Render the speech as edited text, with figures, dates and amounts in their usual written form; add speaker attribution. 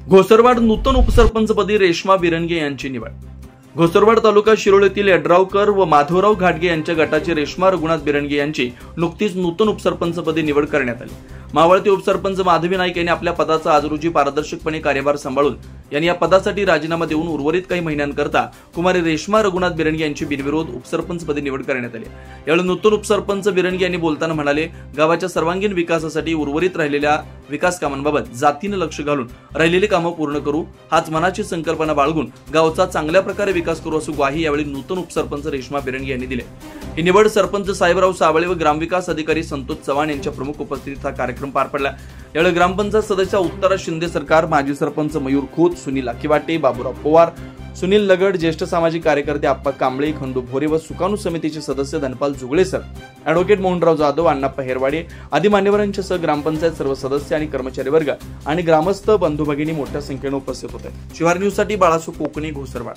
Speaker 1: घोसरवाड नूतन उपसरपंचपदी रेश्मा बिरंगे यांची निवड। घोसरवाड तालुका शिरोळ येथील यड्रावकर व माधवराव घाटगे यांच्या गटाची रेश्मा रघुनाथ बिरंगे यांची नुकतीच नूतन उपसरपंचपदी निवड करण्यात आली। मावळते उपसरपंच माधवी नाईक यांनी आपल्या पदाचा आज रोजी पारदर्शकपणे कार्यभार सांभाळून यांनी या पदासाठी राजीनामा देऊन उर्वरित काही महिन्यांकरता कुमारी रेश्मा रघुनाथ बिरंगे यांची बिनविरोध उपसरपंचपदी निवड करण्यात आली। यावेळी नूतन उपसरपंच बिरंगे यांनी बोलताना म्हणाले, गावाच्या सर्वांगीण विकासासाठी उर्वरित राहिलेल्या विकास कामांबाबत जातीने लक्ष घालून राहिलेली कामं पूर्ण करू, हाच मनाची संकल्पना बाळगून गावचा चांगल्या प्रकारे विकास करू अशी ग्वाही यावेळी नूतन उपसरपंच रेश्मा बिरंगे यांनी दिली। ही निवड सरपंच साहेबराव सावळे व ग्रामविकास अधिकारी संतोष चव्हाण यांच्या प्रमुख उपस्थितीत हा कार्यक्रम पार पडला। यावेळी ग्रामपंचायत सदस्य उत्तरा शिंदे सरकार, माजी सरपंच मयूर खोत, सुनील अखिवाटे, बाबूराव पवार, सुनील लगड, ज्येष्ठ सामाजिक कार्यकर्ते आप्पा कांबळे, खंडू भोरे व सुकाणू समितीचे सदस्य धनपाल जुगळे सर, ॲडव्होकेट मोहनराव जाधव, अण्णाप्पा हेरवाडे आदी मान्यवरांच्या सह ग्रामपंचायत सर्व सदस्य आणि कर्मचारी वर्ग आणि ग्रामस्थ बंधू भगिनी मोठ्या संख्येने उपस्थित होते। शिवार न्यूज साठी बाळासू कोकणी, घोसरवाड।